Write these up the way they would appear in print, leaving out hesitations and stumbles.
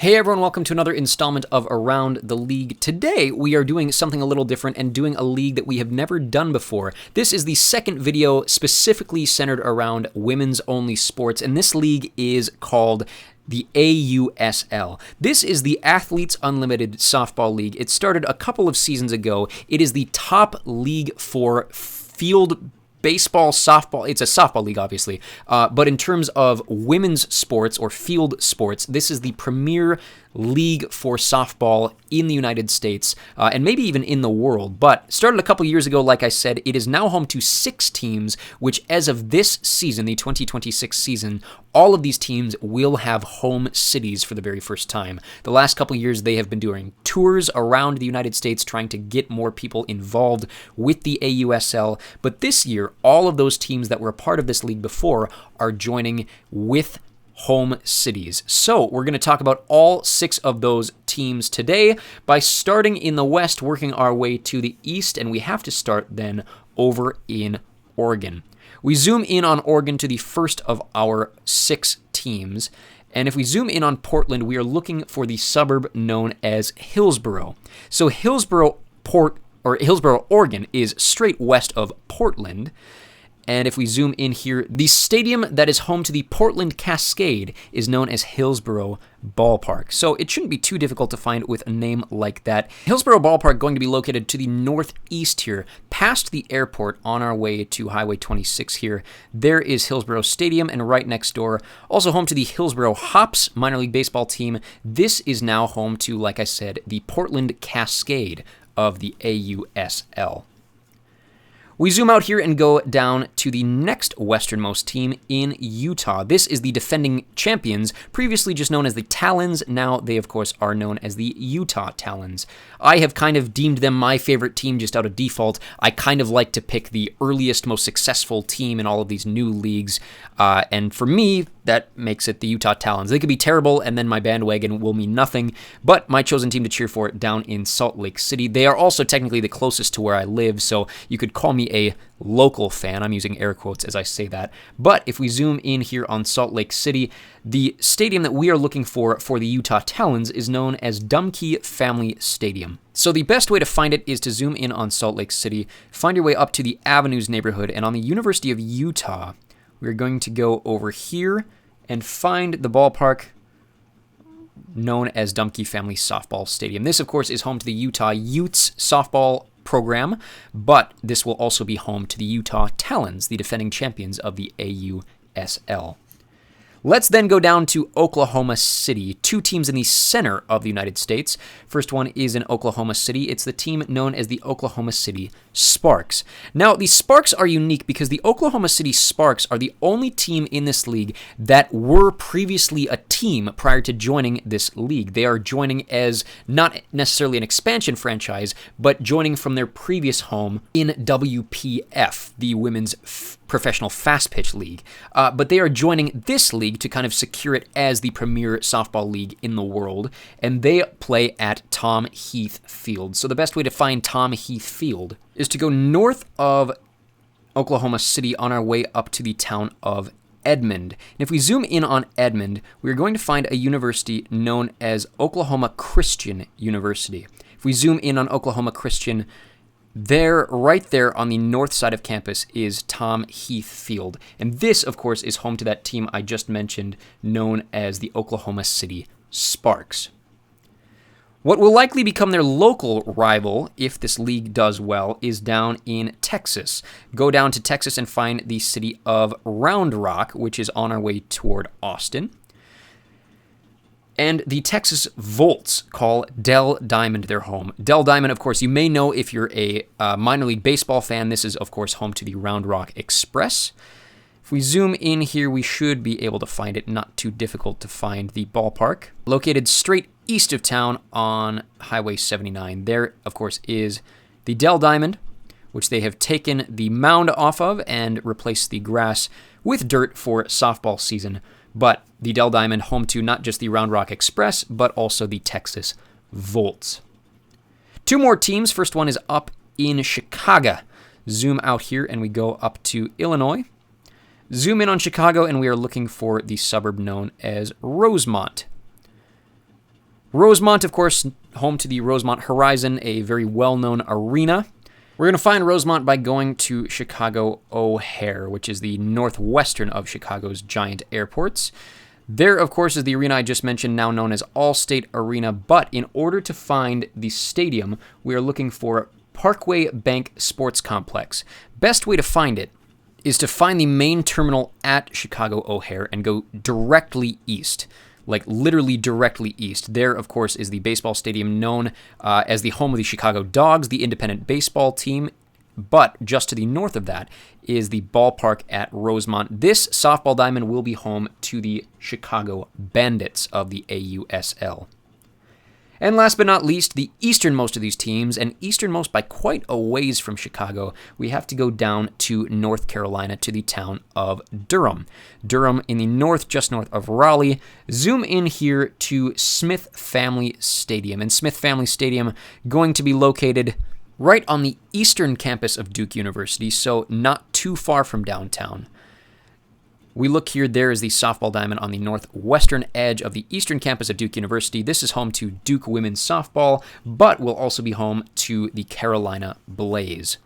Hey everyone, welcome to another installment of Around the League. Today we are doing something a little different and doing a league that we have never done before. This is the second video specifically centered around women's only sports, and this league is called the AUSL. This is the Athletes Unlimited Softball League. It started a couple of seasons ago. It is the top league for field baseball, softball. It's a softball league, obviously. But in terms of women's sports or field sports, this is the premier league for softball in the United States, and maybe even in the world. But started a couple years ago, like I said. It is now home to 6 teams, which as of this season, the 2026 season, all of these teams will have home cities for the very first time. The last couple years, they have been doing tours around the United States, trying to get more people involved with the AUSL. But this year, all of those teams that were a part of this league before are joining with home cities. So we're going to talk about all 6 of those teams today by starting in the West, working our way to the East, and we have to start then over in Oregon. We zoom in on Oregon to the first of our 6 teams, and if we zoom in on Portland, we are looking for the suburb known as Hillsboro. So Hillsboro, Oregon is straight west of Portland. And if we zoom in here, the stadium that is home to the Portland Cascade is known as Hillsboro Ballpark. So it shouldn't be too difficult to find with a name like that. Hillsboro Ballpark going to be located to the northeast here, past the airport on our way to Highway 26 here. There is Hillsboro Stadium, and right next door, also home to the Hillsboro Hops minor league baseball team. This is now home to, like I said, the Portland Cascade of the AUSL. We zoom out here and go down to the next westernmost team in Utah. This is the defending champions, previously just known as the Talons. Now they, of course, are known as the Utah Talons. I have kind of deemed them my favorite team just out of default. I kind of like to pick the earliest, most successful team in all of these new leagues. And for me, that makes it the Utah Talons. They could be terrible, and then my bandwagon will mean nothing, but my chosen team to cheer for down in Salt Lake City. They are also technically the closest to where I live, so you could call me a local fan. I'm using air quotes as I say that. But if we zoom in here on Salt Lake City, the stadium that we are looking for the Utah Talons is known as Dumke Family Stadium. So the best way to find it is to zoom in on Salt Lake City, find your way up to the Avenues neighborhood, and on the University of Utah, we're going to go over here and find the ballpark known as Dumke Family Softball Stadium. This, of course, is home to the Utah Utes softball program, but this will also be home to the Utah Talons, the defending champions of the AUSL. Let's then go down to Oklahoma City, 2 teams in the center of the United States. First one is in Oklahoma City. It's the team known as the Oklahoma City Sparks. Now, the Sparks are unique because the Oklahoma City Sparks are the only team in this league that were previously a team prior to joining this league. They are joining as not necessarily an expansion franchise, but joining from their previous home in WPF, the Women's Professional Fast Pitch League. But they are joining this league to kind of secure it as the premier softball league in the world, and they play at Tom Heath Field. So the best way to find Tom Heath Field is to go north of Oklahoma City on our way up to the town of Edmond. And if we zoom in on Edmond, we're going to find a university known as Oklahoma Christian University. If we zoom in on Oklahoma Christian, right there on the north side of campus is Tom Heath Field. And this, of course, is home to that team I just mentioned, known as the Oklahoma City Sparks. What will likely become their local rival, if this league does well, is down in Texas. Go down to Texas and find the city of Round Rock, which is on our way toward Austin. And the Texas Volts call Dell Diamond their home. Dell Diamond, of course, you may know if you're a minor league baseball fan. This is, of course, home to the Round Rock Express. If we zoom in here, we should be able to find it. Not too difficult to find the ballpark. Located straight east of town on Highway 79. There, of course, is the Dell Diamond, which they have taken the mound off of and replaced the grass with dirt for softball season. But the Dell Diamond home to not just the Round Rock Express, but also the Texas Volts. 2 more teams. First one is up in Chicago. Zoom out here and we go up to Illinois. Zoom in on Chicago and we are looking for the suburb known as Rosemont. Rosemont, of course, home to the Rosemont Horizon, a very well-known arena. We're going to find Rosemont by going to Chicago O'Hare, which is the northwestern of Chicago's giant airports. There, of course, is the arena I just mentioned, now known as Allstate Arena, but in order to find the stadium, we are looking for Parkway Bank Sports Complex. Best way to find it is to find the main terminal at Chicago O'Hare and go directly east. Like literally directly east. There, of course, is the baseball stadium known as the home of the Chicago Dogs, the independent baseball team. But just to the north of that is the ballpark at Rosemont. This softball diamond will be home to the Chicago Bandits of the AUSL. And last but not least, the easternmost of these teams, and easternmost by quite a ways from Chicago, we have to go down to North Carolina to the town of Durham. Durham in the north, just north of Raleigh. Zoom in here to Smith Family Stadium. And Smith Family Stadium going to be located right on the eastern campus of Duke University, so not too far from downtown. We look here, there is the softball diamond on the northwestern edge of the eastern campus of Duke University. This is home to Duke women's softball, but will also be home to the Carolina Blaze.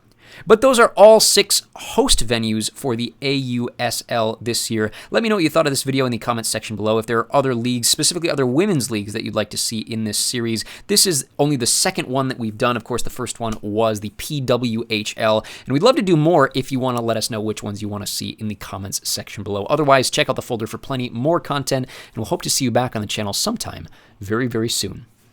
But those are all 6 host venues for the AUSL this year. Let me know what you thought of this video in the comments section below. If there are other leagues, specifically other women's leagues that you'd like to see in this series. This is only the second one that we've done. Of course, the first one was the PWHL, and we'd love to do more if you want to let us know which ones you want to see in the comments section below. Otherwise, check out the folder for plenty more content, and we'll hope to see you back on the channel sometime very, very soon.